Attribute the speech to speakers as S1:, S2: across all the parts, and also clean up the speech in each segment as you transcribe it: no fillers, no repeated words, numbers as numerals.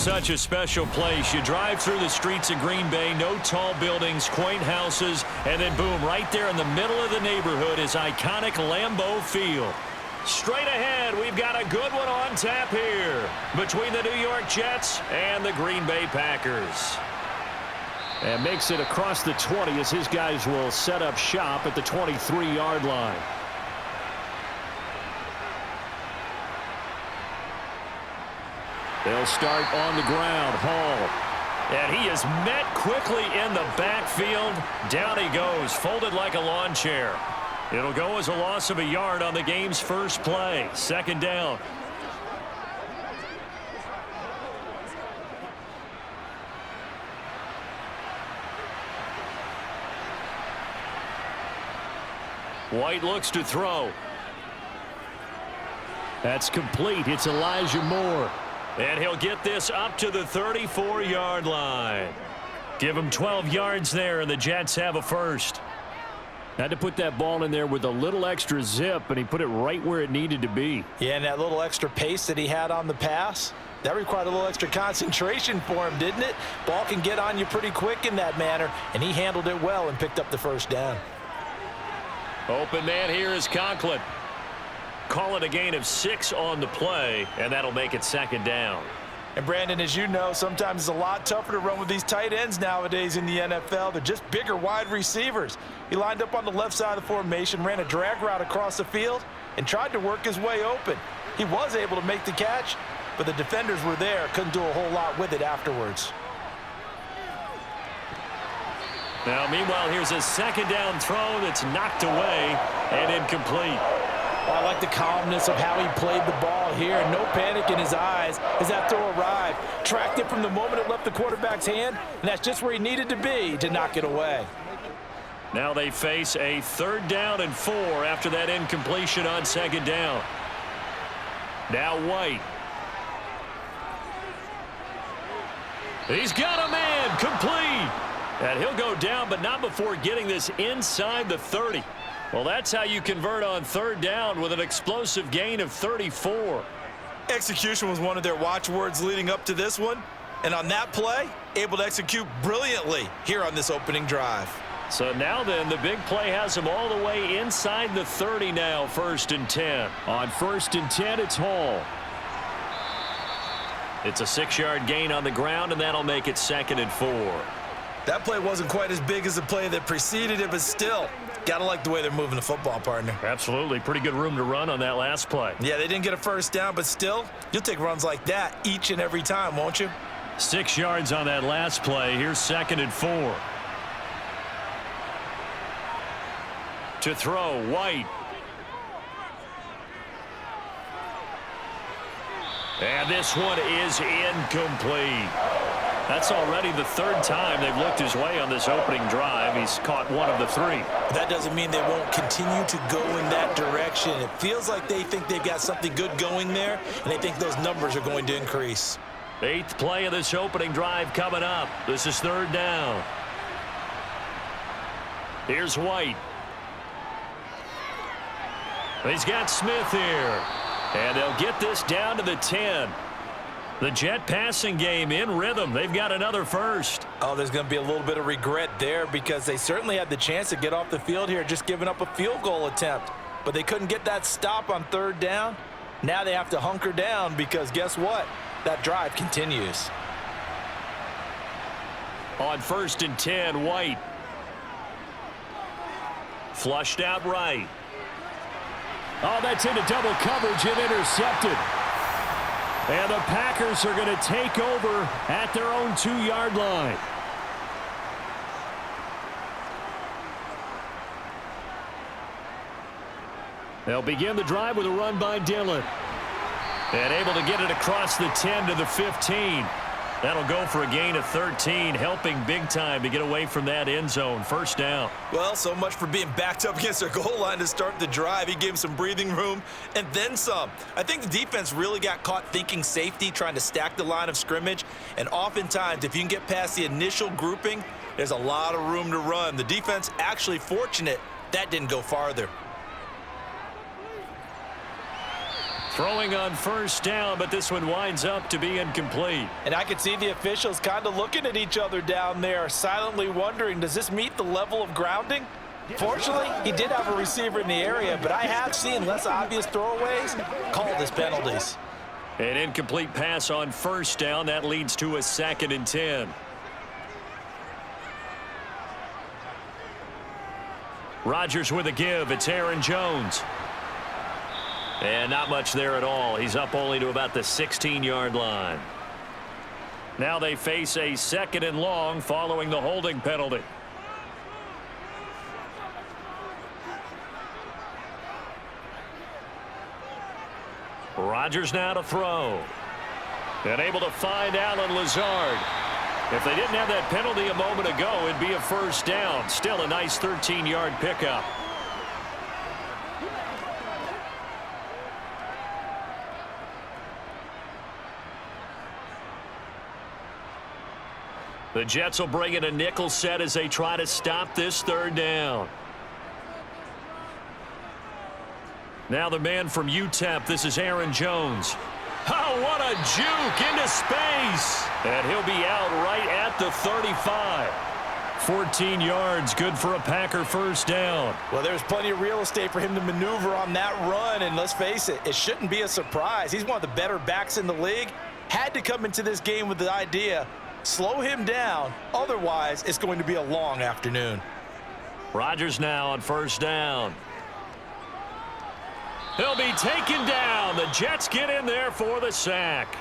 S1: such a special place. You drive through the streets of Green Bay, no tall buildings, quaint houses, and then boom, right there in the middle of the neighborhood is iconic Lambeau Field. Straight ahead, we've got a good one on tap here between the New York Jets and the Green Bay Packers.
S2: And makes it across the 20 as his guys will set up shop at the 23-yard line. They'll start on the ground. Hall.
S1: And he is met quickly in the backfield. Down he goes, folded like a lawn chair. It'll go as a loss of a yard on the game's first play. Second down. White looks to throw.
S2: That's complete. It's Elijah Moore.
S1: And he'll get this up to the 34-yard line. Give him 12 yards there, and the Jets have a first.
S2: Had to put that ball in there with a little extra zip, and he put it right where it needed to be.
S3: Yeah, and that little extra pace that he had on the pass, that required a little extra concentration for him, didn't it? Ball can get on you pretty quick in that manner, and he handled it well and picked up the first down.
S1: Open man here is Conklin. Call it a gain of 6 on the play, and that'll make it second down.
S3: And Brandon, as you know, sometimes it's a lot tougher to run with these tight ends nowadays in the NFL. They're just bigger wide receivers. He lined up on the left side of the formation, ran a drag route across the field, and tried to work his way open. He was able to make the catch, but the defenders were there, couldn't do a whole lot with it afterwards.
S1: Now, meanwhile, here's a second down throw that's knocked away and incomplete.
S3: I like the calmness of how he played the ball here. No panic in his eyes as that throw arrived. Tracked it from the moment it left the quarterback's hand, and that's just where he needed to be to knock it away.
S1: Now they face a 3rd down and 4 after that incompletion on second down. Now White. He's got a man, complete. And he'll go down, but not before getting this inside the 30. Well, that's how you convert on 3rd down with an explosive gain of 34.
S3: Execution was one of their watchwords leading up to this one. And on that play, able to execute brilliantly here on this opening drive.
S1: So now then, the big play has him all the way inside the 30 now, 1st and 10.
S2: On 1st and 10, it's Hall.
S1: It's a 6-yard gain on the ground, and that'll make it 2nd and 4.
S3: That play wasn't quite as big as the play that preceded it, but still, gotta like the way they're moving the football, partner.
S1: Absolutely. Pretty good room to run on that last play.
S3: Yeah, they didn't get a first down, but still, you'll take runs like that each and every time, won't you?
S1: 6 yards on that last play. Here's 2nd and 4. To throw, White. And this one is incomplete. That's already the 3rd time they've looked his way on this opening drive. He's caught one of the 3.
S3: That doesn't mean they won't continue to go in that direction. It feels like they think they've got something good going there, and they think those numbers are going to increase.
S1: 8th play of this opening drive coming up. This is 3rd down. Here's White. He's got Smith here. And they'll get this down to the 10. The Jet passing game in rhythm. They've got another first.
S3: Oh, there's going to be a little bit of regret there because they certainly had the chance to get off the field here, just giving up a field goal attempt. But they couldn't get that stop on 3rd down. Now they have to hunker down because guess what? That drive continues.
S1: On 1st and 10, White. Flushed out right.
S2: Oh, that's into double coverage and intercepted. And the Packers are going to take over at their own 2-yard line. They'll begin the drive with a run by Dillon.
S1: And able to get it across the 10 to the 15. That'll go for a gain of 13, helping big time to get away from that end zone. First down.
S3: Well, so much for being backed up against their goal line to start the drive. He gave him some breathing room and then some. I think the defense really got caught thinking safety, trying to stack the line of scrimmage. And oftentimes, if you can get past the initial grouping, there's a lot of room to run. The defense actually fortunate that didn't go farther.
S1: Throwing on first down, but this one winds up to be incomplete.
S3: And I could see the officials kind of looking at each other down there, silently wondering, does this meet the level of grounding? Fortunately, he did have a receiver in the area, but I have seen less obvious throwaways called as penalties.
S1: An incomplete pass on first down. That leads to a 2nd and 10. Rodgers with a give. It's Aaron Jones. And not much there at all. He's up only to about the 16-yard line. Now they face a 2nd and long following the holding penalty. Rodgers now to throw. And able to find Allen Lazard. If they didn't have that penalty a moment ago, it'd be a first down. Still a nice 13-yard pickup. The Jets will bring in a nickel set as they try to stop this 3rd down. Now the man from UTEP, this is Aaron Jones. Oh, what a juke into space. And he'll be out right at the 35. 14 yards, good for a Packer first down.
S3: Well, there's plenty of real estate for him to maneuver on that run, and let's face it, it shouldn't be a surprise. He's one of the better backs in the league. Had to come into this game with the idea, slow him down, otherwise it's going to be a long afternoon.
S1: Rodgers now on first down. He'll be taken down. The Jets get in there for the sack.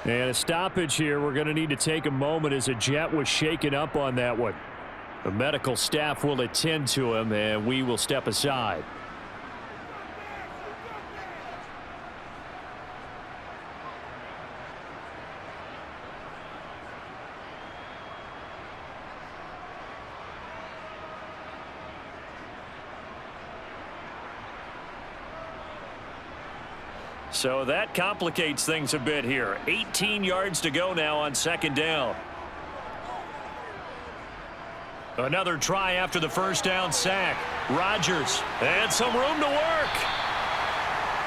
S2: And a stoppage here. We're going to need to take a moment as a Jet was shaken up on that one. The medical staff will attend to him, and we will step aside.
S1: So that complicates things a bit here. 18 yards to go now on 2nd down. Another try after the first down sack. Rodgers, and some room to work.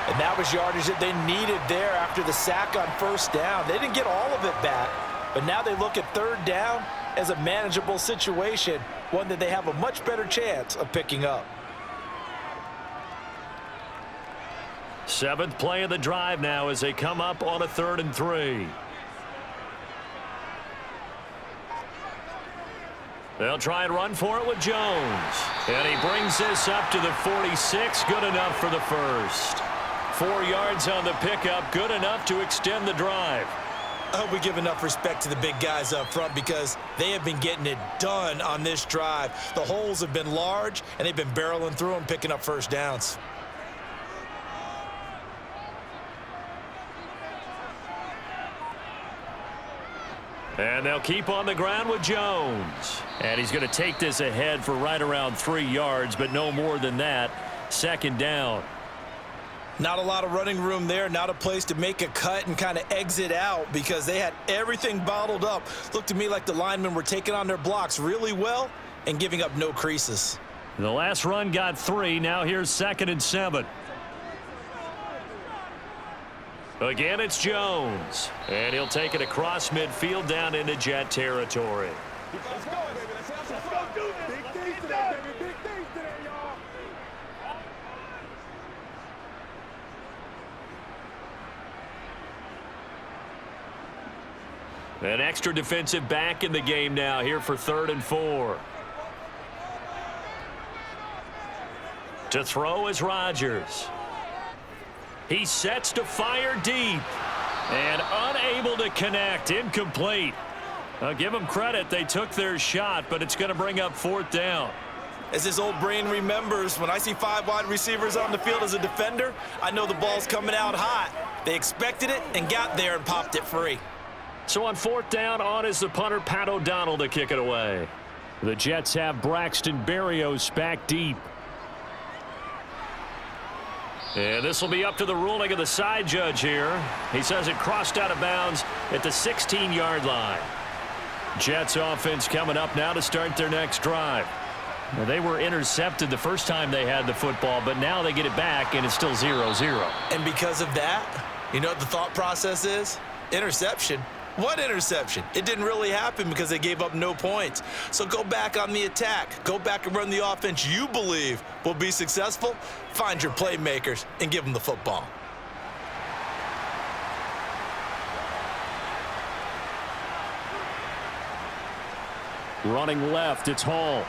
S3: And that was yardage that they needed there after the sack on first down. They didn't get all of it back, but now they look at 3rd down as a manageable situation, one that they have a much better chance of picking up.
S1: 7th play of the drive now as they come up on a 3rd and 3. They'll try and run for it with Jones. And he brings this up to the 46. Good enough for the first. 4 yards on the pickup. Good enough to extend the drive.
S3: I hope we give enough respect to the big guys up front because they have been getting it done on this drive. The holes have been large, and they've been barreling through them, picking up first downs.
S1: And they'll keep on the ground with Jones. And he's going to take this ahead for right around 3 yards, but no more than that. 2nd down.
S3: Not a lot of running room there, not a place to make a cut and kind of exit out because they had everything bottled up. Looked to me like the linemen were taking on their blocks really well and giving up no creases.
S1: The last run got 3. Now here's 2nd and 7. Again, it's Jones. And he'll take it across midfield down into Jet territory.
S4: Let's go, baby. Let's go do this. Big things today, baby. Big things today, y'all.
S1: An extra defensive back in the game now here for 3rd and 4. To throw is Rodgers. He sets to fire deep. And unable to connect. Incomplete. I'll give them credit. They took their shot, but it's going to bring up 4th down.
S3: As his old brain remembers, when I see 5 wide receivers on the field as a defender, I know the ball's coming out hot. They expected it and got there and popped it free.
S1: So on 4th down, on is the punter, Pat O'Donnell, to kick it away.
S2: The Jets have Braxton Berrios back deep.
S1: And this will be up to the ruling of the side judge here. He says it crossed out of bounds at the 16-yard line. Jets offense coming up now to start their next drive.
S2: Well, they were intercepted the first time they had the football, but now they get it back, and it's still 0-0.
S3: And because of that, you know what the thought process is? Interception. What interception? It didn't really happen because they gave up no points. So go back on the attack. Go back and run the offense you believe will be successful. Find your playmakers and give them the football.
S2: Running left, it's Hall.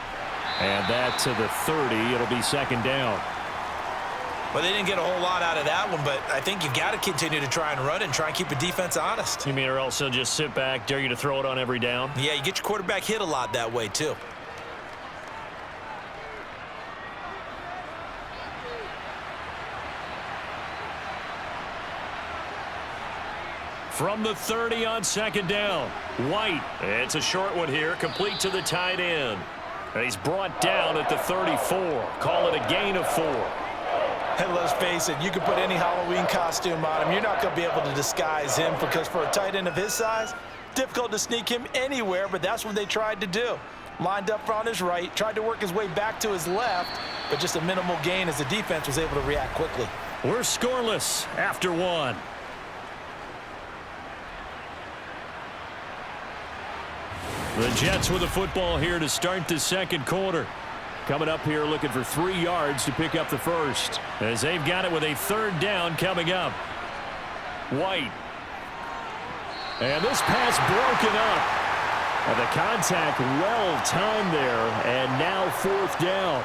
S2: And that to the 30. It'll be second down.
S3: Well, they didn't get a whole lot out of that one, but I think you've got to continue to try and run and try and keep the defense honest.
S2: You mean or else they'll just sit back, dare you to throw it on every down?
S3: Yeah, you get your quarterback hit a lot that way, too.
S2: From the 30 on second down, White. It's a short one here, complete to the tight end. And he's brought down at the 34. Call it a gain of 4.
S3: And let's face it, you can put any Halloween costume on him. You're not going to be able to disguise him because for a tight end of his size, difficult to sneak him anywhere, but that's what they tried to do. Lined up on his right, tried to work his way back to his left, but just a minimal gain as the defense was able to react quickly.
S2: We're scoreless after 1. The Jets with the football here to start the second quarter. Coming up here looking for 3 yards to pick up the first. As they've got it with a third down coming up. White. And this pass broken up. And the contact well timed there. And now 4th down.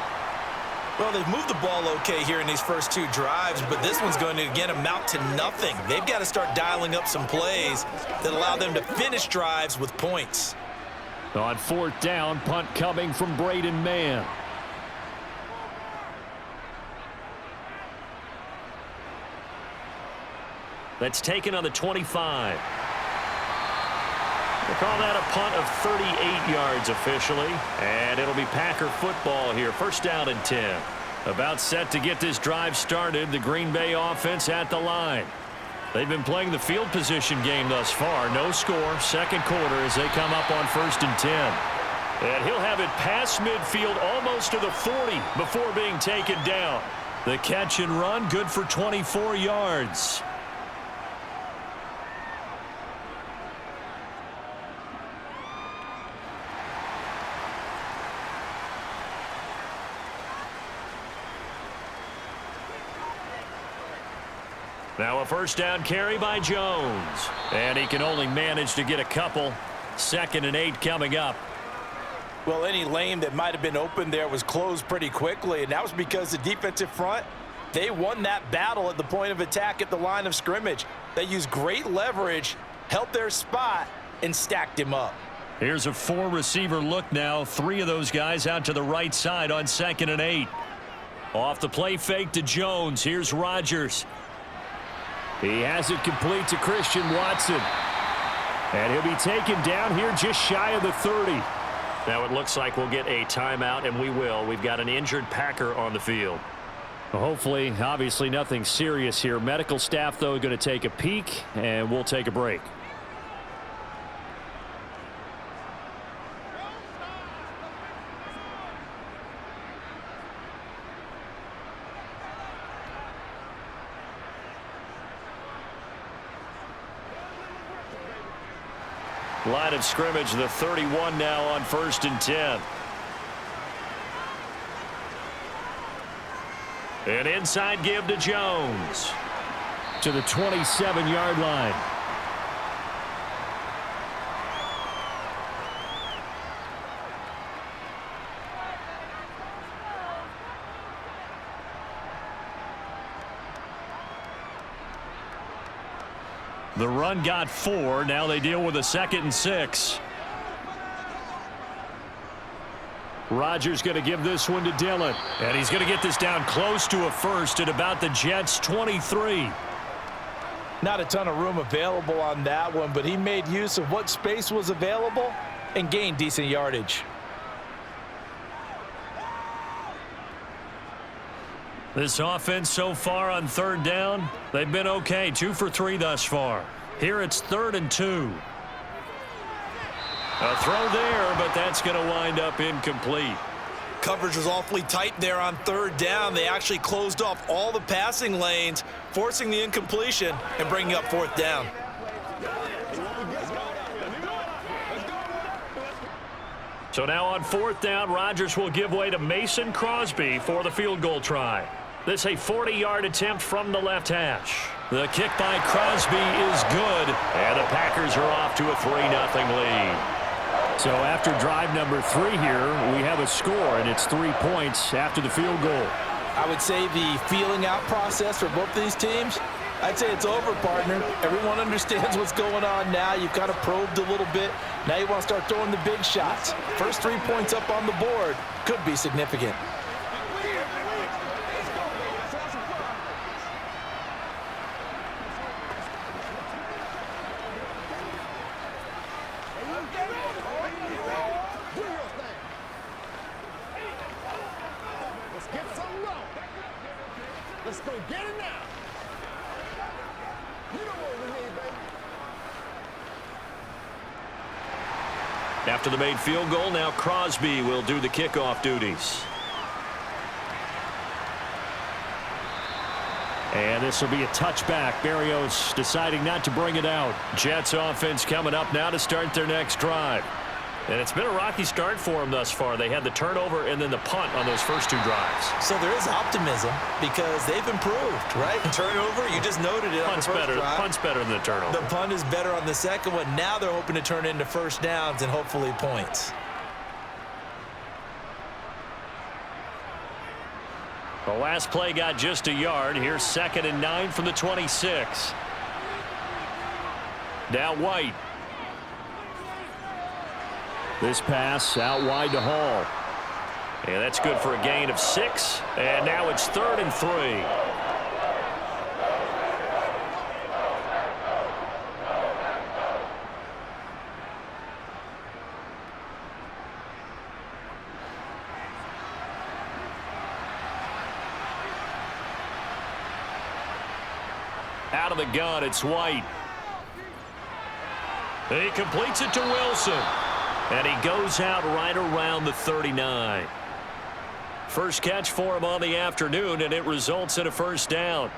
S3: Well, they've moved the ball okay here in these first 2 drives, but this one's going to, again, amount to nothing. They've got to start dialing up some plays that allow them to finish drives with points.
S2: On 4th down, punt coming from Braden Mann. That's taken on the 25. We'll call that a punt of 38 yards officially. And it'll be Packer football here. First down and 10. About set to get this drive started. The Green Bay offense at the line. They've been playing the field position game thus far. No score. Second quarter as they come up on 1st and 10. And he'll have it past midfield almost to the 40 before being taken down. The catch and run good for 24 yards. Now a first down carry by Jones. And he can only manage to get a couple. 2nd and 8 coming up.
S3: Well, any lane that might have been open there was closed pretty quickly, and that was because the defensive front, they won that battle at the point of attack at the line of scrimmage. They used great leverage, held their spot, and stacked him up.
S2: Here's a 4-receiver look now. 3 of those guys out to the right side on 2nd and 8. Off the play fake to Jones. Here's Rodgers. He has it complete to Christian Watson. And he'll be taken down here just shy of the 30. Now it looks like we'll get a timeout, and we will. We've got an injured Packer on the field. Well, hopefully, obviously nothing serious here. Medical staff, though, going to take a peek, and we'll take a break. Line of scrimmage, the 31 now on 1st and 10. An inside give to Jones. To the 27-yard line. The run got 4. Now they deal with a 2nd and 6. Rodgers going to give this one to Dillon. And he's going to get this down close to a first at about the Jets' 23.
S3: Not a ton of room available on that one, but he made use of what space was available and gained decent yardage.
S2: This offense so far on 3rd down, they've been okay. 2 for 3 thus far. Here it's 3rd and 2. A throw there, but that's going to wind up incomplete.
S3: Coverage was awfully tight there on third down. They actually closed off all the passing lanes, forcing the incompletion and bringing up fourth down.
S2: So now on fourth down, Rodgers will give way to Mason Crosby for the field goal try. This a 40-yard attempt from the left hash. The kick by Crosby is good, and the Packers are off to a 3-0 lead. So after drive number 3 here, we have a score, and it's 3 points after the field goal.
S3: I would say the feeling out process for both these teams, I'd say it's over, partner. Everyone understands what's going on now. You've kind of probed a little bit. Now you want to start throwing the big shots. First 3 points up on the board could be significant.
S4: Let's go get it now. You know what we need, baby.
S2: After the made field goal, now Crosby will do the kickoff duties. And this will be a touchback. Berrios deciding not to bring it out. Jets offense coming up now to start their next drive. And it's been a rocky start for them thus far. They had the turnover and then the punt on those first 2 drives.
S3: So there is optimism because they've improved, right? Turnover, you just noted it on the first drive.
S2: Punt's better than the turnover.
S3: The punt is better on the second one. Now they're hoping to turn into first downs and hopefully points.
S2: The last play got just a yard. Here's 2nd and 9 from the 26. Now White. This pass out wide to Hall. And that's good for a gain of 6. And now it's 3rd and 3. Out of the gun, it's White. He completes it to Wilson. And he goes out right around the 39. First catch for him on the afternoon, and it results in a first down.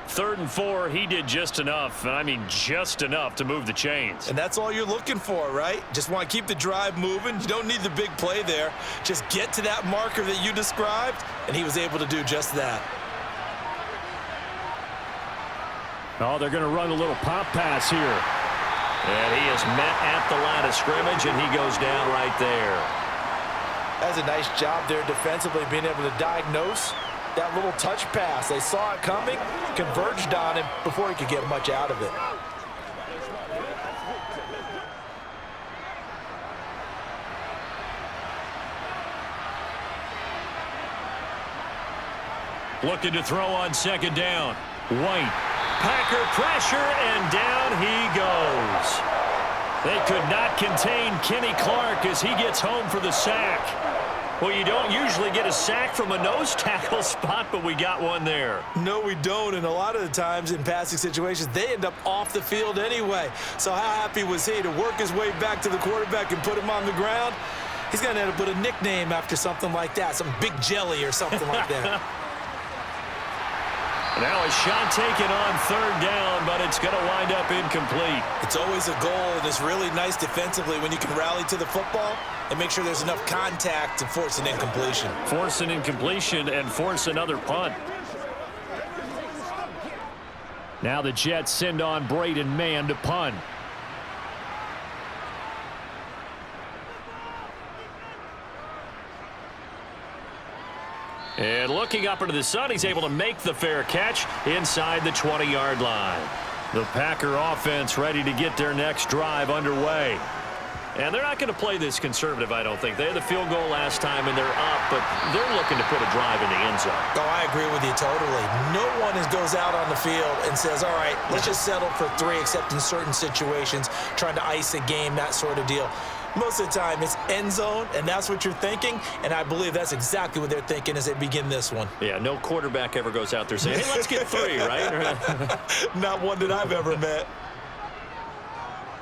S2: 3rd and 4, he did just enough, and I mean just enough to move the chains.
S3: And that's all you're looking for, right? Just want to keep the drive moving. You don't need the big play there. Just get to that marker that you described, and he was able to do just that.
S2: Oh, they're going to run a little pop pass here. And he is met at the line of scrimmage, and he goes down right there.
S3: That's a nice job there defensively, being able to diagnose that little touch pass. They saw it coming, converged on him before he could get much out of it.
S2: Looking to throw on 2nd down. White. Packer pressure, and down he goes. They could not contain Kenny Clark as he gets home for the sack. Well, you don't usually get a sack from a nose tackle spot, but we got one there.
S3: No, we don't, and a lot of the times in passing situations, they end up off the field anyway. So how happy was he to work his way back to the quarterback and put him on the ground? He's going to end up with a nickname after something like that, some Big Jelly or something like that.
S2: Now a shot taken on 3rd down, but it's going to wind up incomplete.
S3: It's always a goal, and it's really nice defensively when you can rally to the football and make sure there's enough contact to force an incompletion.
S2: Force an incompletion and force another punt. Now the Jets send on Braden Mann to punt. And looking up into the sun, he's able to make the fair catch inside the 20-yard line. The Packer offense ready to get their next drive underway. And they're not going to play this conservative, I don't think. They had the field goal last time, and they're up, but they're looking to put a drive in the end zone.
S3: Oh, I agree with you totally. No one goes out on the field and says, all right, let's just settle for 3, except in certain situations, trying to ice a game, that sort of deal. Most of the time, it's end zone, and that's what you're thinking, and I believe that's exactly what they're thinking as they begin this one.
S2: Yeah, no quarterback ever goes out there saying, hey, let's get 3, right?
S3: Not one that I've ever met.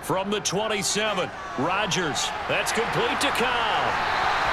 S2: From the 27, Rodgers. That's complete to Cobb.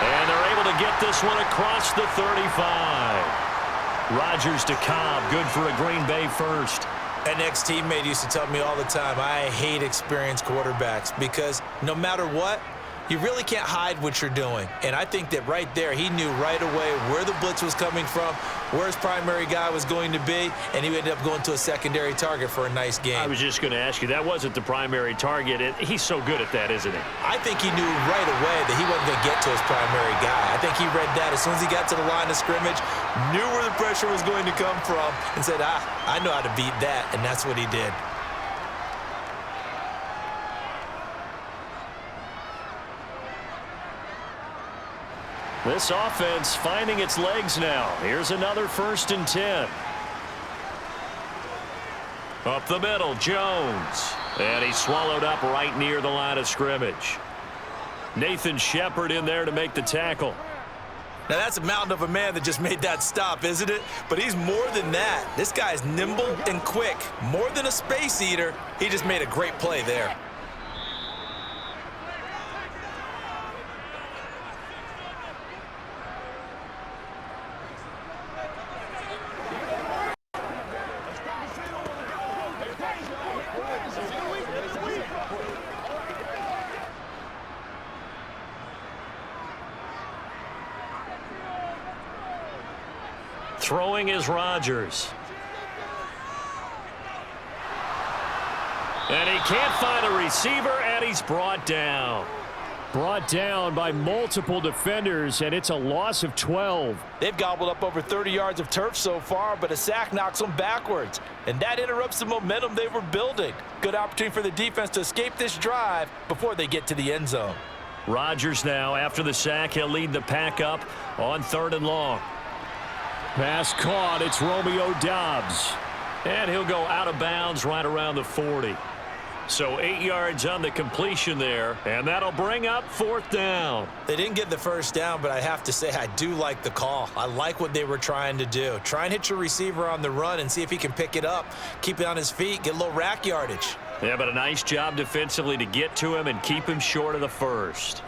S1: And they're able to get this one across the 35. Rodgers to Cobb, good for a Green Bay first.
S3: An ex-teammate used to tell me all the time, I hate experienced quarterbacks because no matter what, you really can't hide what you're doing. And I think that right there, he knew right away where the blitz was coming from, where his primary guy was going to be, and he ended up going to a secondary target for a nice game.
S1: I was just going to ask you, that wasn't the primary target. He's so good at that, isn't he?
S3: I think he knew right away that he wasn't going to get to his primary guy. I think he read that as soon as he got to the line of scrimmage, knew where the pressure was going to come from, and said, I know how to beat that, and that's what he did.
S1: This offense finding its legs now. Here's another 1st and 10. Up the middle, Jones. And he's swallowed up right near the line of scrimmage. Nathan Shepard in there to make the tackle.
S3: Now, that's a mountain of a man that just made that stop, isn't it? But he's more than that. This guy's nimble and quick. More than a space eater. He just made a great play there.
S1: Throwing is Rodgers. And he can't find a receiver, and he's brought down. Brought down by multiple defenders, and it's a loss of 12.
S3: They've gobbled up over 30 yards of turf so far, but a sack knocks them backwards. And that interrupts the momentum they were building. Good opportunity for the defense to escape this drive before they get to the end zone.
S1: Rodgers now, after the sack, he'll lead the pack up on 3rd and long. Pass caught. It's Romeo Doubs. And he'll go out of bounds right around the 40. So 8 yards on the completion there, and that'll bring up 4th down.
S3: They didn't get the first down, but I have to say I do like the call. I like what they were trying to do. Try and hit your receiver on the run and see if he can pick it up, keep it on his feet, get a little rack yardage.
S1: Yeah, but a nice job defensively to get to him and keep him short of the first.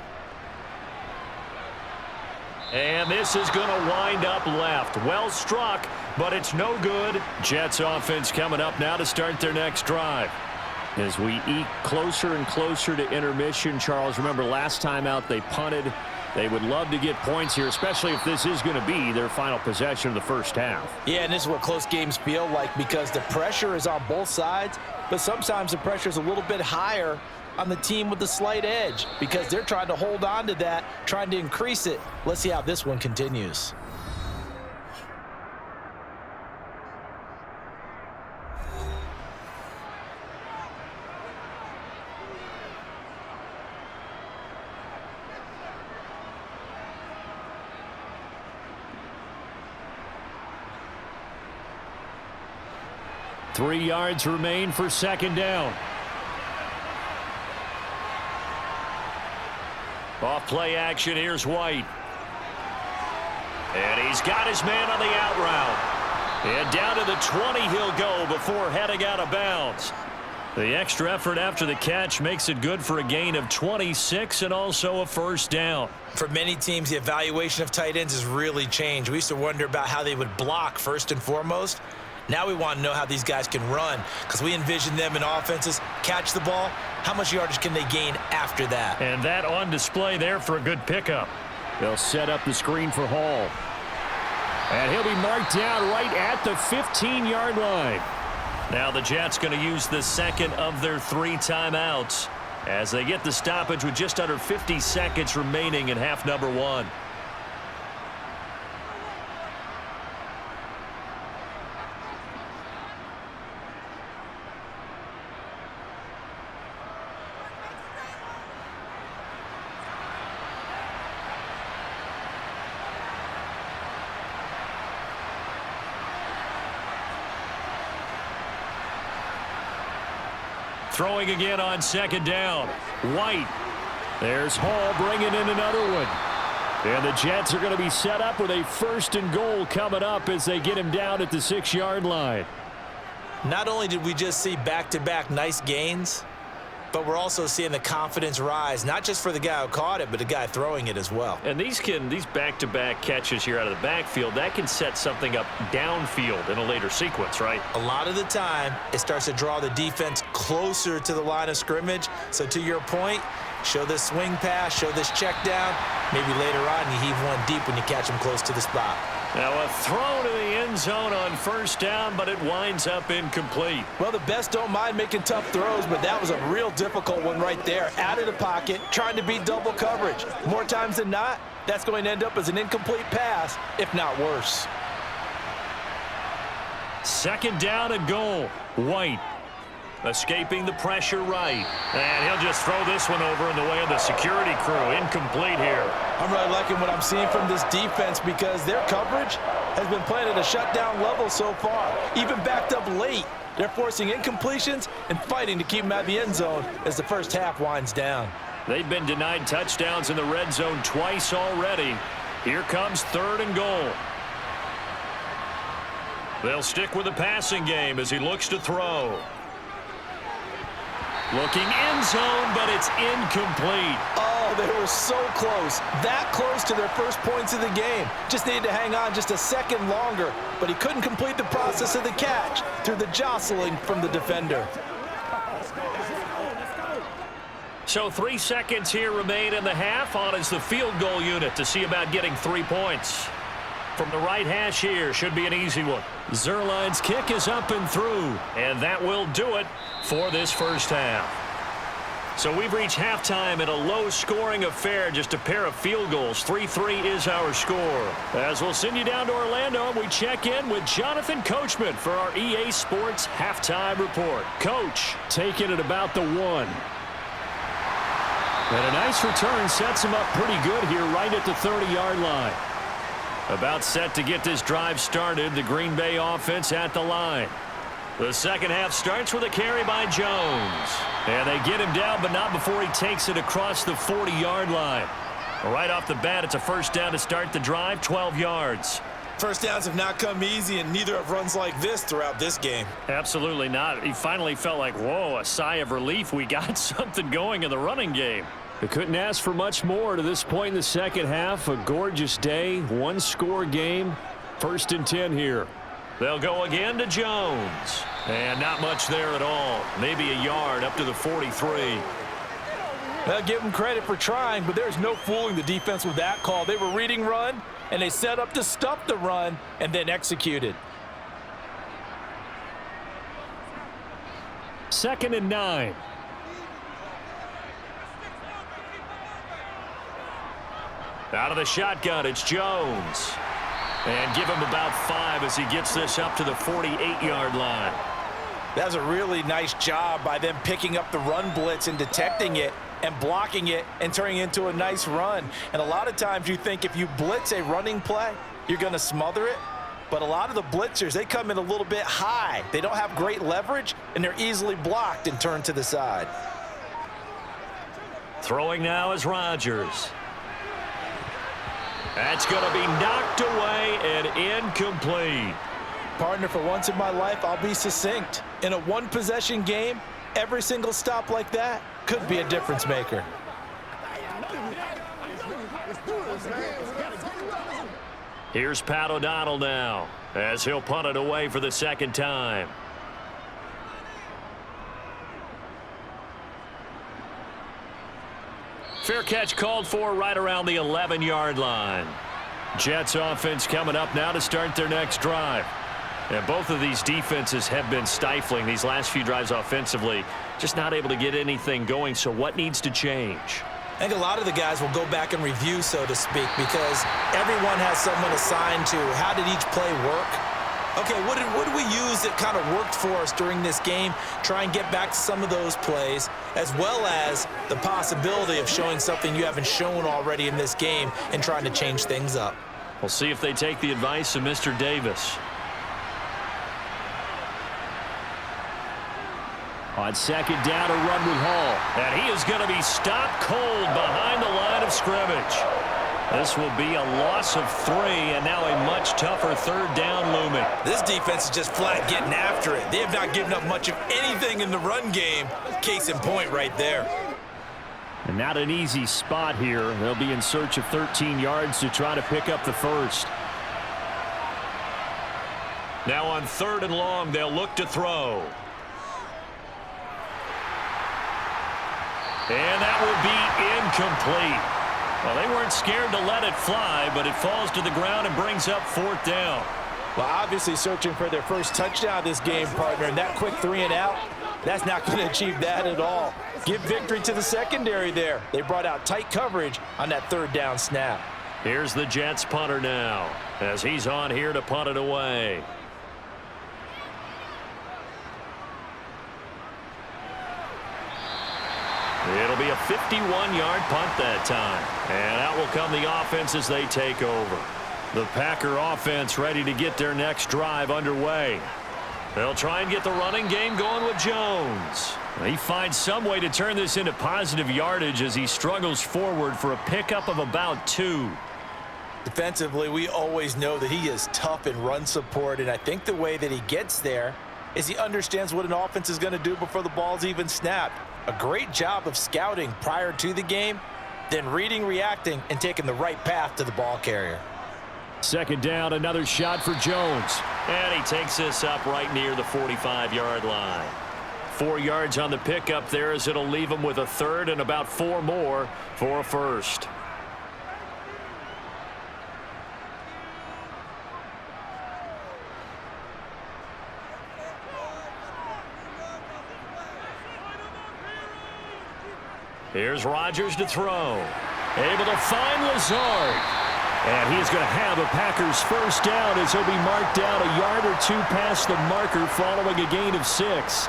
S1: And this is going to wind up left. Well struck, but it's no good. Jets offense coming up now to start their next drive. As we eke closer and closer to intermission, Charles, remember last time out they punted. They would love to get points here, especially if this is going to be their final possession of the first half.
S3: Yeah, and this is what close games feel like because the pressure is on both sides, but sometimes the pressure is a little bit higher on the team with the slight edge because they're trying to hold on to that, trying to increase it. Let's see how this one continues.
S1: Three yards remain for 2nd down. Off play action, here's White. And he's got his man on the out route. And down to the 20 he'll go before heading out of bounds. The extra effort after the catch makes it good for a gain of 26 and also a 1st down.
S3: For many teams, the evaluation of tight ends has really changed. We used to wonder about how they would block first and foremost. Now we want to know how these guys can run because we envision them in offenses, catch the ball. How much yardage can they gain after that?
S1: And that on display there for a good pickup. They'll set up the screen for Hall. And he'll be marked down right at the 15-yard line. Now the Jets going to use the 2nd of their 3 timeouts as they get the stoppage with just under 50 seconds remaining in half number 1. Throwing again on 2nd down. White. There's Hall bringing in another one. And the Jets are going to be set up with a 1st and goal coming up as they get him down at the 6-yard line.
S3: Not only did we just see back-to-back nice gains, but we're also seeing the confidence rise, not just for the guy who caught it, but the guy throwing it as well.
S2: And these back-to-back catches here out of the backfield, that can set something up downfield in a later sequence, right?
S3: A lot of the time, it starts to draw the defense closer to the line of scrimmage. So to your point, show this swing pass, show this check down. Maybe later on you heave one deep when you catch him close to the spot.
S2: Now a throw to the end zone on first down, but it winds up incomplete.
S3: Well, the best don't mind making tough throws, but that was a real difficult one right there. Out of the pocket, trying to beat double coverage. More times than not, that's going to end up as an incomplete pass, if not worse.
S2: Second down and goal. White escaping the pressure right. And he'll just throw this one over in the way of the security crew. Incomplete here.
S3: I'm really liking what I'm seeing from this defense because their coverage has been playing at a shutdown level so far. Even backed up late, they're forcing incompletions and fighting to keep them out of the end zone as the first half winds down.
S2: They've been denied touchdowns in the red zone twice already. Here comes third and goal. They'll stick with the passing game as he looks to throw. Looking end zone, but it's incomplete.
S3: Oh, they were so close. That close to their first points of the game. Just needed to hang on just a second longer, but he couldn't complete the process of the catch through the jostling from the defender.
S2: So 3 seconds here remain in the half. On is the field goal unit to see about getting 3 points. From the right hash here, should be an easy one. Zerline's kick is up and through, and that will do it for this first half. So we've reached halftime in a low-scoring affair, just a pair of field goals. 3-3 is our score. As we'll send you down to Orlando, we check in with Jonathan Coachman for our EA Sports Halftime Report. Coach, take it at about the 1. And a nice return sets him up pretty good here right at the 30-yard line. About set to get this drive started, the Green Bay offense at the line. The second half starts with a carry by Jones. And they get him down, but not before he takes it across the 40-yard line. Right off the bat, it's a first down to start the drive, 12 yards.
S3: First downs have not come easy, and neither have runs like this throughout this game.
S2: Absolutely not. He finally felt like, whoa, a sigh of relief. We got something going in the running game. They couldn't ask for much more to this point in the second half. A gorgeous day, one-score game. 1st and 10 here. They'll go again to Jones. And not much there at all. Maybe a yard up to the 43.
S3: I'll give them credit for trying, but there's no fooling the defense with that call. They were reading run, and they set up to stop the run and then executed.
S2: 2nd and 9. Out of the shotgun, it's Jones. And give him about 5 as he gets this up to the 48-yard line.
S3: That was a really nice job by them picking up the run blitz and detecting it and blocking it and turning it into a nice run. And a lot of times you think if you blitz a running play, you're going to smother it. But a lot of the blitzers, they come in a little bit high. They don't have great leverage, and they're easily blocked and turned to the side.
S2: Throwing now is Rodgers. That's going to be knocked away and incomplete.
S3: Partner, for once in my life, I'll be succinct. In a one-possession game, every single stop like that could be a difference maker.
S2: Here's Pat O'Donnell now as he'll punt it away for the second time. Fair catch called for right around the 11-yard line. Jets offense coming up now to start their next drive. And both of these defenses have been stifling these last few drives offensively. Just not able to get anything going. So what needs to change?
S3: I think a lot of the guys will go back and review, so to speak, because everyone has someone assigned to how did each play work. Okay, what did we use that kind of worked for us during this game? Try and get back to some of those plays, as well as the possibility of showing something you haven't shown already in this game and trying to change things up.
S2: We'll see if they take the advice of Mr. Davis. On second down, a run with Hall. And he is going to be stopped cold behind the line of scrimmage. This will be a loss of 3, and now a much tougher third down looming.
S3: This defense is just flat getting after it. They have not given up much of anything in the run game. Case in point right there.
S1: And not an easy spot here. They'll be in search of 13 yards to try to pick up the first.
S2: Now on 3rd and long, they'll look to throw. And that will be incomplete. Well, they weren't scared to let it fly, but it falls to the ground and brings up 4th down.
S3: Well, obviously searching for their first touchdown this game, partner, and that quick 3 and out, that's not going to achieve that at all. Give victory to the secondary there. They brought out tight coverage on that 3rd down snap.
S2: Here's the Jets punter now, as he's on here to punt it away. It'll be a 51-yard punt that time. And out will come the offense as they take over. The Packer offense ready to get their next drive underway. They'll try and get the running game going with Jones. He finds some way to turn this into positive yardage as he struggles forward for a pickup of about 2.
S3: Defensively, we always know that he is tough in run support, and I think the way that he gets there is he understands what an offense is going to do before the ball's even snapped. A great job of scouting prior to the game, then reading, reacting, and taking the right path to the ball carrier.
S1: 2nd down, another shot for Jones.
S2: And he takes this up right near the 45-yard line. 4 yards on the pickup there as it'll leave him with a 3rd and about 4 more for a first. Here's Rodgers to throw. Able to find Lazard.
S1: And he's going to have a Packers first down as he'll be marked down a yard or 2 past the marker following a gain of 6.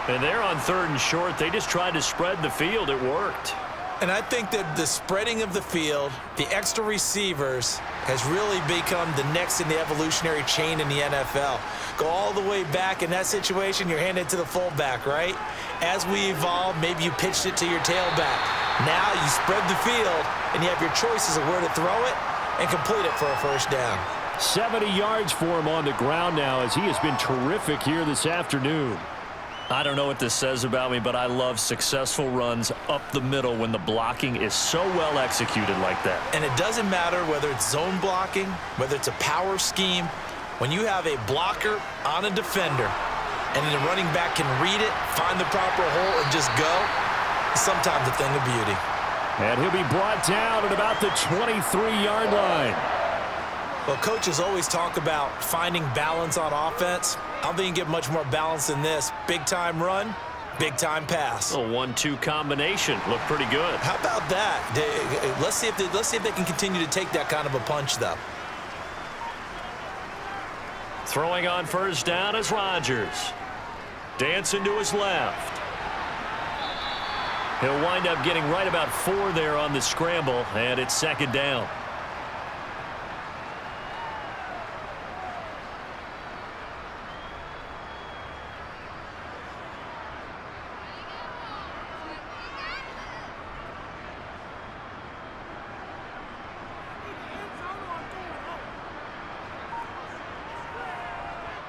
S2: And they're on 3rd and short. They just tried to spread the field. It worked.
S3: And I think that the spreading of the field, the extra receivers, has really become the next in the evolutionary chain in the NFL. Go all the way back in that situation, you're handed to the fullback, right? As we evolve, maybe you pitched it to your tailback. Now you spread the field, and you have your choices of where to throw it and complete it for a first down.
S1: 70 yards for him on the ground now as he has been terrific here this afternoon.
S2: I don't know what this says about me, but I love successful runs up the middle when the blocking is so well executed like that.
S3: And it doesn't matter whether it's zone blocking, whether it's a power scheme. When you have a blocker on a defender and then the running back can read it, find the proper hole, and just go, it's sometimes a thing of beauty.
S1: And he'll be brought down at about the 23-yard line.
S3: Well, coaches always talk about finding balance on offense. I don't think you can get much more balance than this. Big-time run, big-time pass.
S2: A 1-2 combination. Looked pretty good.
S3: How about that? Let's see if they can continue to take that kind of a punch, though.
S2: Throwing on first down is Rodgers. Dancing to his left. He'll wind up getting right about 4 there on the scramble, and it's 2nd down.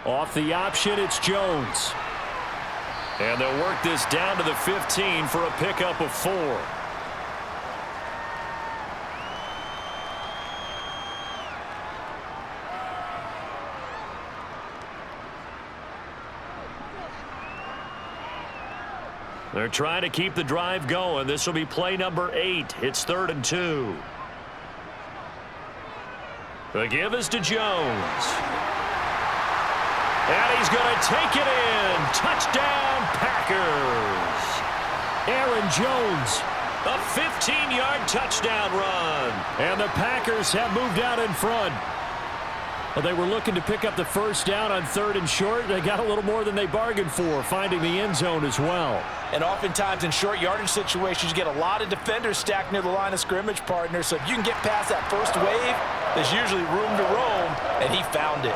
S1: Off the option, it's Jones.
S2: And they'll work this down to the 15 for a pickup of 4. They're trying to keep the drive going. This will be play number 8. It's 3rd and 2. The give is to Jones. And he's going to take it in. Touchdown, Packers.
S1: Aaron Jones.
S2: A 15-yard touchdown run.
S1: And the Packers have moved out in front. Well, they were looking to pick up the first down on 3rd and short. They got a little more than they bargained for, finding the end zone as well.
S3: And oftentimes in short yardage situations, you get a lot of defenders stacked near the line of scrimmage, partner. So if you can get past that first wave, there's usually room to roam, and he found it.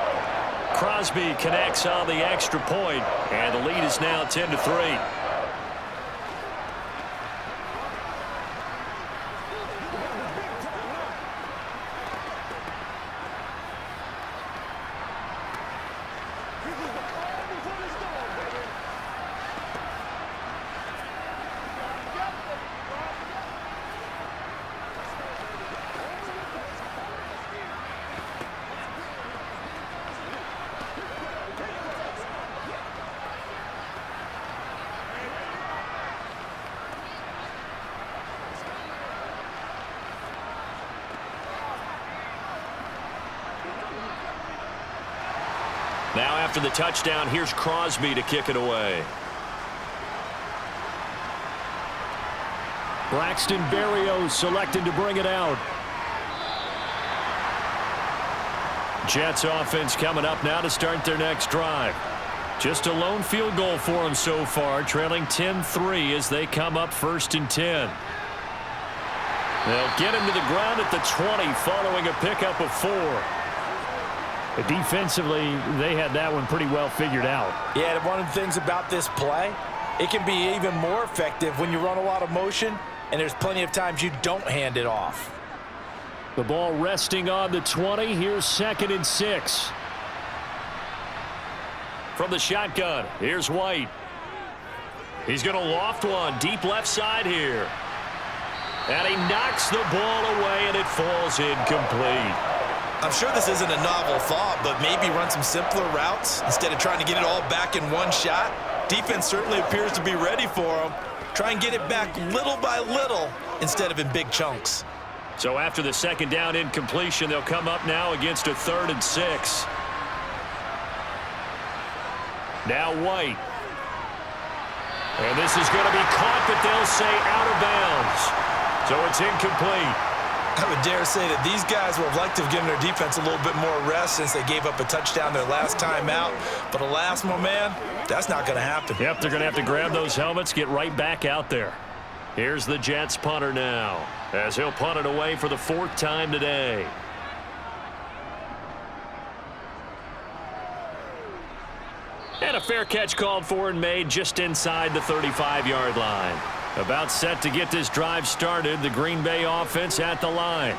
S2: Crosby connects on the extra point, and the lead is now 10-3.
S1: Now after the touchdown, here's Crosby to kick it away.
S2: Braxton Berrios selected to bring it out. Jets offense coming up now to start their next drive. Just a lone field goal for them so far, trailing 10-3 as they come up 1st and 10. They'll get him to the ground at the 20 following a pickup of 4.
S5: Defensively, they had that one pretty well figured out.
S3: Yeah, one of the things about this play, it can be even more effective when you run a lot of motion, and there's plenty of times you don't hand it off.
S2: The ball resting on the 20. Here's 2nd and 6. From the shotgun, here's White. He's going to loft one deep left side here. And he knocks the ball away, and it falls incomplete.
S3: I'm sure this isn't a novel thought, but maybe run some simpler routes instead of trying to get it all back in one shot. Defense certainly appears to be ready for him. Try and get it back little by little instead of in big chunks.
S2: So after the 2nd down incompletion, they'll come up now against a 3rd and 6. Now White. And this is going to be caught, but they'll say out of bounds. So it's incomplete.
S3: I would dare say that these guys would have liked to have given their defense a little bit more rest since they gave up a touchdown their last time out. But alas, my man, that's not going to happen.
S2: Yep, they're going to have to grab those helmets, get right back out there. Here's the Jets punter now, as he'll punt it away for the 4th time today. And a fair catch called for and made just inside the 35-yard line. About set to get this drive started, the Green Bay offense at the line.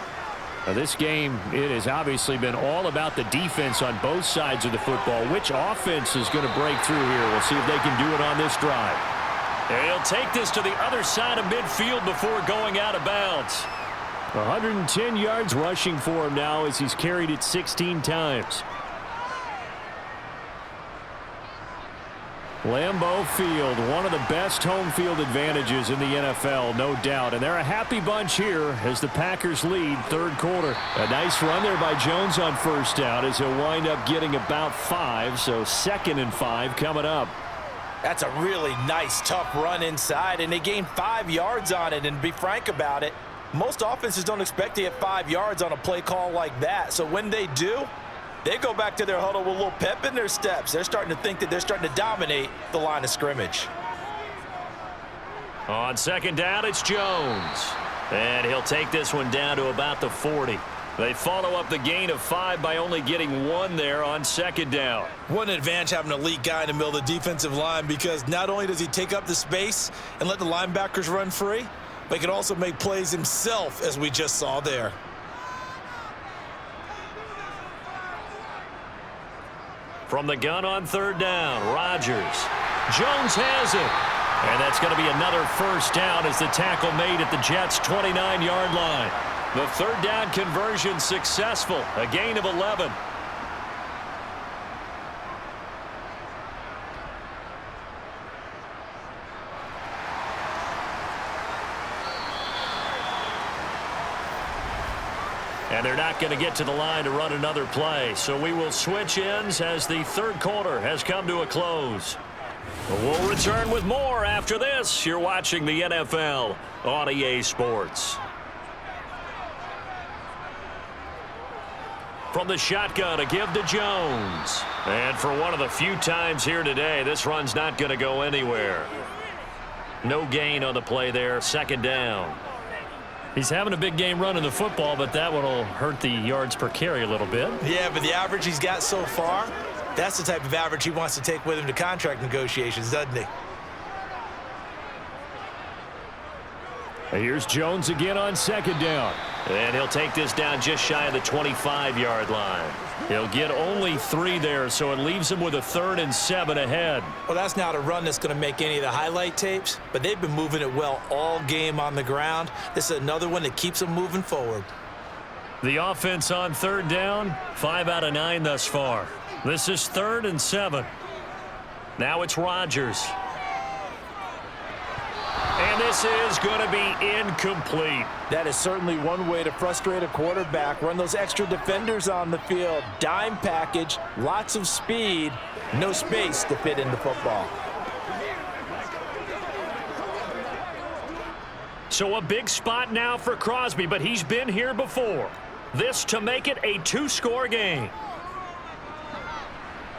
S5: Now this game, it has obviously been all about the defense on both sides of the football. Which offense is going to break through here? We'll see if they can do it on this drive.
S2: And he'll take this to the other side of midfield before going out of bounds.
S5: 110 yards rushing for him now as he's carried it 16 times. Lambeau Field, one of the best home field advantages in the NFL, no doubt. And they're a happy bunch here as the Packers lead 3rd quarter. A nice run there by Jones on 1st down as he'll wind up getting about 5. So 2nd and 5 coming up.
S3: That's a really nice, tough run inside, and they gained 5 yards on it. And to be frank about it, most offenses don't expect to get 5 yards on a play call like that. So when they do, they go back to their huddle with a little pep in their steps. They're starting to think that they're starting to dominate the line of scrimmage.
S2: On 2nd down, it's Jones. And he'll take this one down to about the 40. They follow up the gain of 5 by only getting 1 there on 2nd down.
S3: What an advantage having an elite guy in the middle of the defensive line, because not only does he take up the space and let the linebackers run free, but he can also make plays himself, as we just saw there.
S2: From the gun on 3rd down, Rodgers. Jones has it. And that's going to be another 1st down as the tackle made at the Jets' 29-yard line. The 3rd down conversion successful, a gain of 11. And they're not going to get to the line to run another play. So we will switch ends as the 3rd quarter has come to a close. We'll return with more after this. You're watching the NFL on EA Sports. From the shotgun, a give to Jones. And for one of the few times here today, this run's not going to go anywhere. No gain on the play there, 2nd down.
S5: He's having a big game running the football, but that one will hurt the yards per carry a little bit.
S3: Yeah, but the average he's got so far, that's the type of average he wants to take with him to contract negotiations, doesn't he?
S5: Here's Jones again on 2nd down.
S2: And he'll take this down just shy of the 25-yard line. He'll get only 3 there, so it leaves him with a 3rd and 7 ahead.
S3: Well, that's not a run that's going to make any of the highlight tapes, but they've been moving it well all game on the ground. This is another one that keeps them moving forward.
S2: The offense on 3rd down, 5 out of 9 thus far. This is 3rd and 7. Now it's Rodgers. And
S1: And this is going to be incomplete.
S3: That is certainly one way to frustrate a quarterback. Run those extra defenders on the field. Dime package, lots of speed, no space to fit into football.
S1: So a big spot now for Crosby, but he's been here before. This to make it a two-score game.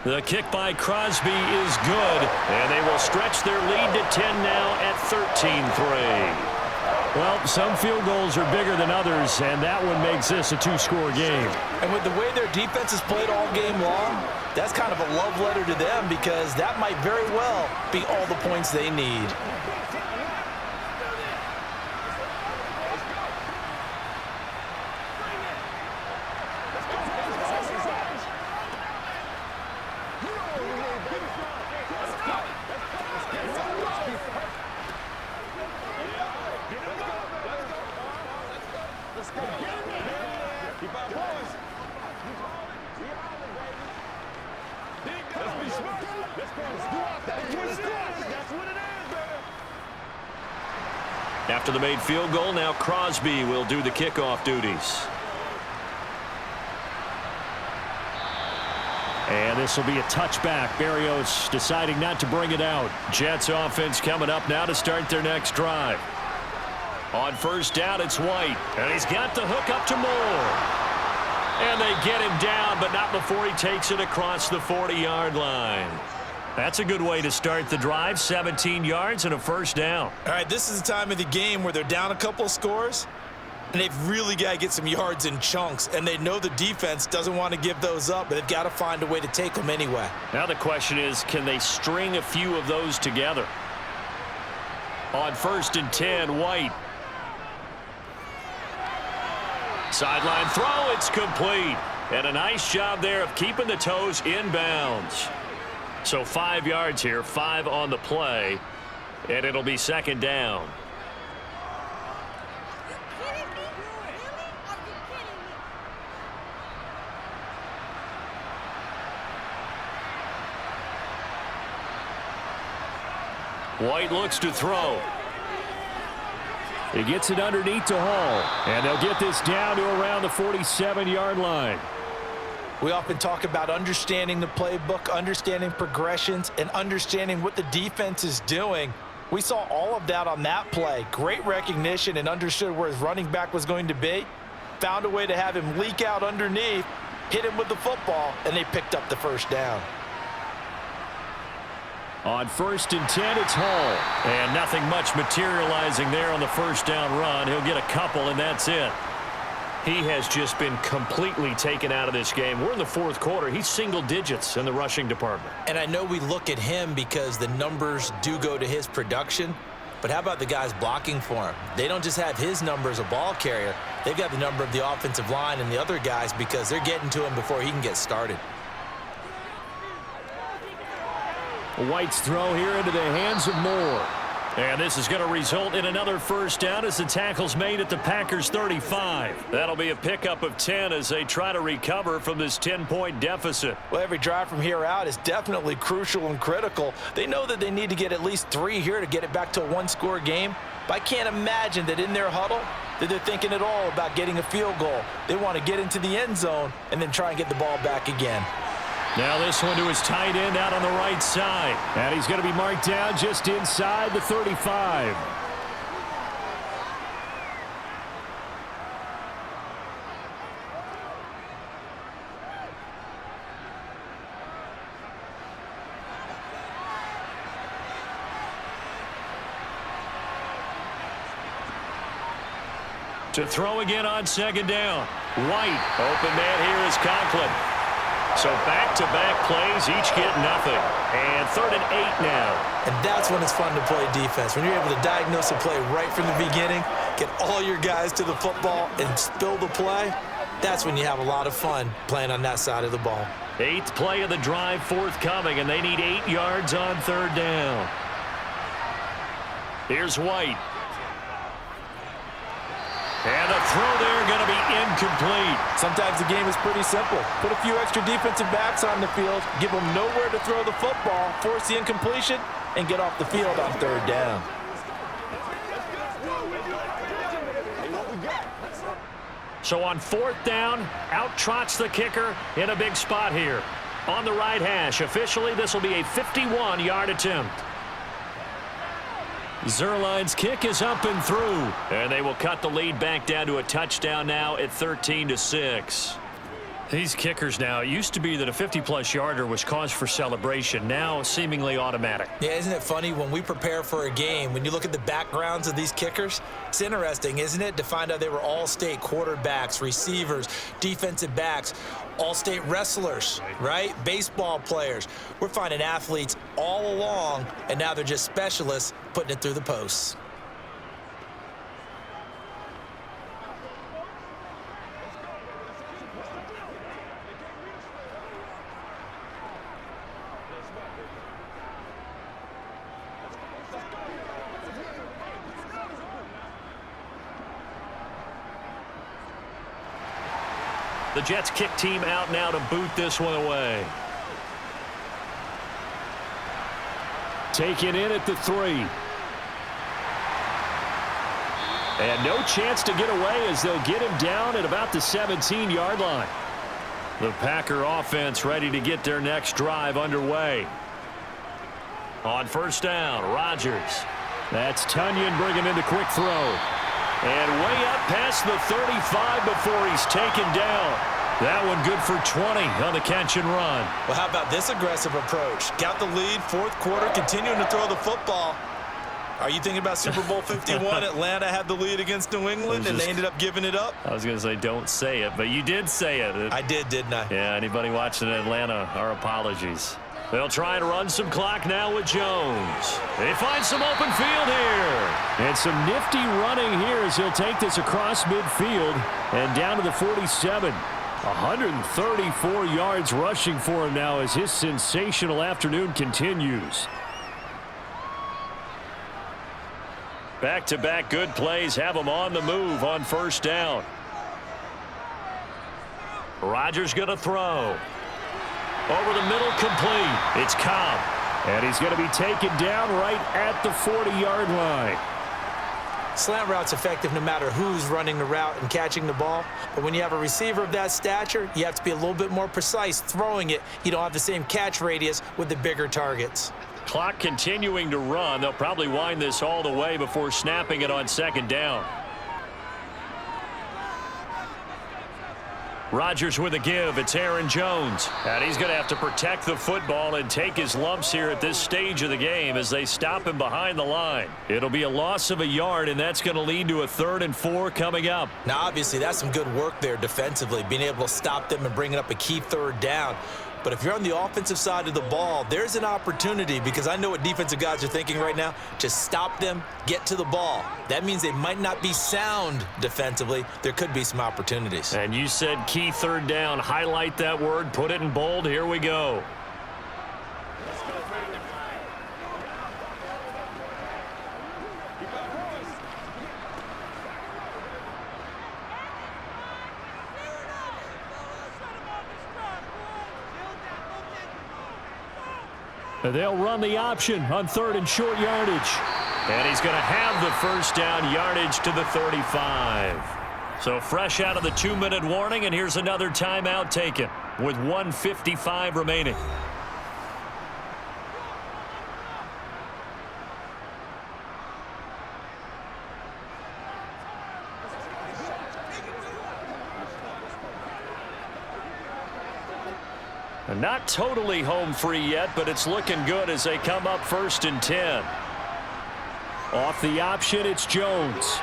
S1: The kick by Crosby is good, and they will stretch their lead to 10 now at 13-3.
S5: Well, some field goals are bigger than others, and that one makes this a two-score game.
S3: And with the way their defense has played all game long, that's kind of a love letter to them because that might very well be all the points they need.
S1: After the made field goal, now Crosby will do the kickoff duties.
S5: And this will be a touchback. Berrios deciding not to bring it out.
S1: Jets offense coming up now to start their next drive. On first down, it's White. And he's got the hook up to Moore. And they get him down, but not before he takes it across the 40-yard line. That's a good way to start the drive. 17 yards and a first down.
S3: All right, this is the time of the game where they're down a couple of scores, and they've really got to get some yards in chunks, and they know the defense doesn't want to give those up, but they've got to find a way to take them anyway.
S1: Now the question is, can they string a few of those together? On first and 10, White. Sideline throw, it's complete. And a nice job there of keeping the toes in bounds. So 5 yards here, 5 on the play, and it'll be second down. White looks to throw.
S5: He gets it underneath to Hall, and they'll get this down to around the 47-yard line.
S3: We often talk about understanding the playbook, understanding progressions, and understanding what the defense is doing. We saw all of that on that play. Great recognition and understood where his running back was going to be. Found a way to have him leak out underneath, hit him with the football, and they picked up the first down.
S5: On first and 10, it's Hall.
S1: And nothing much materializing there on the first down run. He'll get a couple, and that's it. He has just been completely taken out of this game. We're in the fourth quarter. He's single digits in the rushing department.
S3: And I know we look at him because the numbers do go to his production, but how about the guys blocking for him? They don't just have his number as a ball carrier. They've got the number of the offensive line and the other guys because they're getting to him before he can get started.
S5: White's throw here into the hands of Moore.
S1: And this is going to result in another first down as the tackle's made at the Packers' 35. That'll be a pickup of 10 as they try to recover from this 10-point deficit.
S3: Well, every drive from here out is definitely crucial and critical. They know that they need to get at least 3 here to get it back to a one-score game. But I can't imagine that in their huddle that they're thinking at all about getting a field goal. They want to get into the end zone and then try and get the ball back again.
S1: Now this one to his tight end out on the right side.
S5: And he's going to be marked down just inside the 35.
S1: To throw again on second down. White. Open man here is Conklin. So back-to-back plays, each get nothing. And 3rd and 8 now.
S3: And that's when it's fun to play defense. When you're able to diagnose a play right from the beginning, get all your guys to the football and spill the play, that's when you have a lot of fun playing on that side of the ball.
S1: 8th play of the drive forthcoming, and they need 8 yards on 3rd down. Here's White. And the throw there going to be incomplete.
S3: Sometimes the game is pretty simple. Put a few extra defensive backs on the field, give them nowhere to throw the football, force the incompletion, and get off the field on 3rd down.
S2: So on 4th down, out trots the kicker in a big spot here. On the right hash, officially this will be a 51-yard attempt. Zerline's kick is up and through. And they will cut the lead back down to a touchdown now at 13-6. These kickers now, it used to be that a 50-plus yarder was cause for celebration. Now seemingly automatic.
S3: Yeah, isn't it funny when we prepare for a game, when you look at the backgrounds of these kickers, it's interesting, isn't it, to find out they were all-state quarterbacks, receivers, defensive backs, all-state wrestlers, right? Baseball players. We're finding athletes all along, and now they're just specialists putting it through the posts.
S2: The Jets kick team out now to boot this one away.
S5: Taken in at the 3. And no chance to get away as they'll get him down at about the 17-yard line.
S2: The Packer offense ready to get their next drive underway. On 1st down, Rodgers.
S5: That's Tunyon bringing in the quick throw.
S2: And way up past the 35 before he's taken down. That one good for 20 on the catch and run.
S3: Well, how about this aggressive approach? Got the lead, 4th quarter, continuing to throw the football. Are you thinking about Super Bowl 51? Atlanta had the lead against New England, and they ended up giving it up?
S2: I was going to say don't say it, but you did say it.
S3: I did, didn't I?
S2: Yeah, anybody watching Atlanta, our apologies. They'll try and run some clock now with Jones. They find some open field here.
S5: And some nifty running here as he'll take this across midfield and down to the 47. 134 yards rushing for him now as his sensational afternoon continues.
S2: Back-to-back good plays have him on the move on 1st down. Rodgers going to throw. Over the middle, complete. It's Cobb.
S5: And he's going to be taken down right at the 40-yard line.
S3: Slant route's effective no matter who's running the route and catching the ball. But when you have a receiver of that stature, you have to be a little bit more precise throwing it. You don't have the same catch radius with the bigger targets.
S2: Clock continuing to run. They'll probably wind this all the way before snapping it on 2nd down. Rodgers with a give. It's Aaron Jones. And he's going to have to protect the football and take his lumps here at this stage of the game as they stop him behind the line. It'll be a loss of a yard, and that's going to lead to a 3rd and 4 coming up.
S3: Now, obviously, that's some good work there defensively, being able to stop them and bringing up a key 3rd down. But if you're on the offensive side of the ball, there's an opportunity, because I know what defensive guys are thinking right now. Just stop them, get to the ball. That means they might not be sound defensively. There could be some opportunities.
S2: And you said key 3rd down. Highlight that word. Put it in bold. Here we go.
S5: They'll run the option on 3rd and short yardage.
S2: And he's going to have the 1st down, yardage to the 35. So fresh out of the 2-minute warning, and here's another timeout taken with 1:55 remaining. Not totally home free yet, but it's looking good as they come up 1st and 10.
S5: Off the option, it's Jones.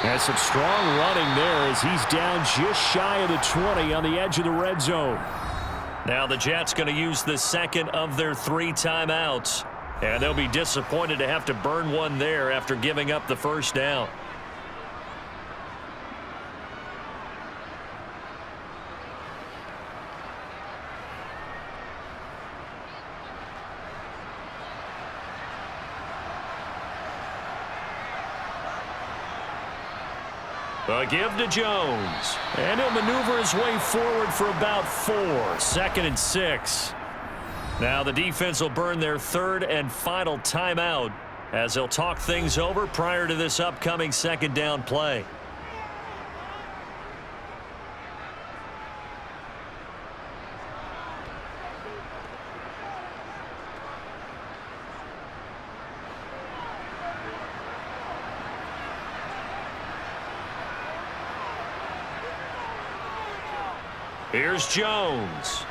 S5: And some strong running there as he's down just shy of the 20 on the edge of the red zone.
S2: Now the Jets going to use the 2nd of their 3 timeouts. And they'll be disappointed to have to burn one there after giving up the 1st down. A give to Jones. And he'll maneuver his way forward for about 4. 2nd and 6. Now the defense will burn their 3rd and final timeout as they'll talk things over prior to this upcoming 2nd down play.
S1: Here's Jones.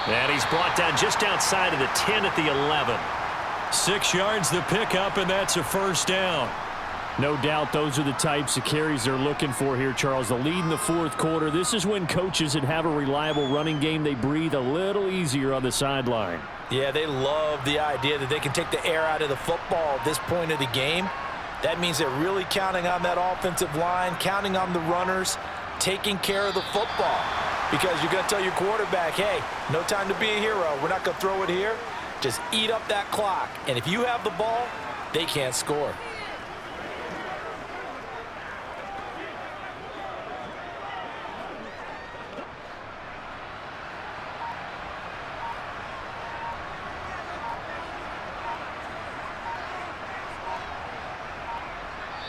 S1: And he's brought down just outside of the 10 at the 11.
S2: 6 yards the pickup, and that's a first down.
S5: No doubt those are the types of carries they're looking for here, Charles. The lead in the fourth quarter. This is when coaches that have a reliable running game, they breathe a little easier on the sideline.
S3: Yeah, they love the idea that they can take the air out of the football at this point of the game. That means they're really counting on that offensive line, counting on the runners, taking care of the football. Because you're going to tell your quarterback, hey, no time to be a hero. We're not going to throw it here. Just eat up that clock. And if you have the ball, they can't score.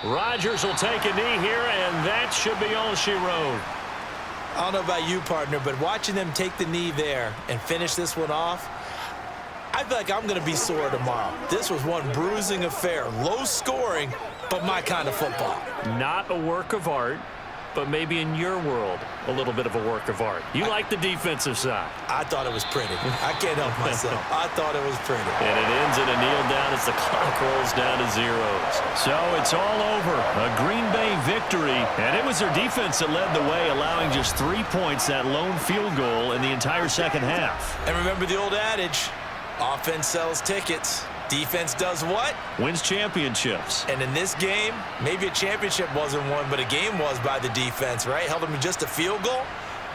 S1: Rodgers will take a knee here, and that should be all she wrote.
S3: I don't know about you, partner, but watching them take the knee there and finish this one off, I feel like I'm going to be sore tomorrow. This was one bruising affair. Low scoring, but my kind of football.
S1: Not a work of art, but maybe in your world, a little bit of a work of art. You like the defensive side.
S3: I thought it was pretty. I can't help myself. I thought it was pretty.
S1: And it ends in a kneel down as the clock rolls down to zeros.
S2: So it's all over. A Green Bay victory, and it was their defense that led the way, allowing just 3 points, that lone field goal in the entire second half.
S3: And remember the old adage, offense sells tickets. Defense does what?
S2: Wins championships.
S3: And in this game, maybe a championship wasn't won, but a game was by the defense, right? Held them to just a field goal.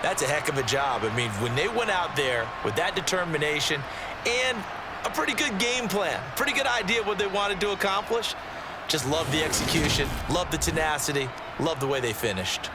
S3: That's a heck of a job. I mean, when they went out there with that determination and a pretty good game plan, pretty good idea what they wanted to accomplish, just love the execution, love the tenacity, love the way they finished.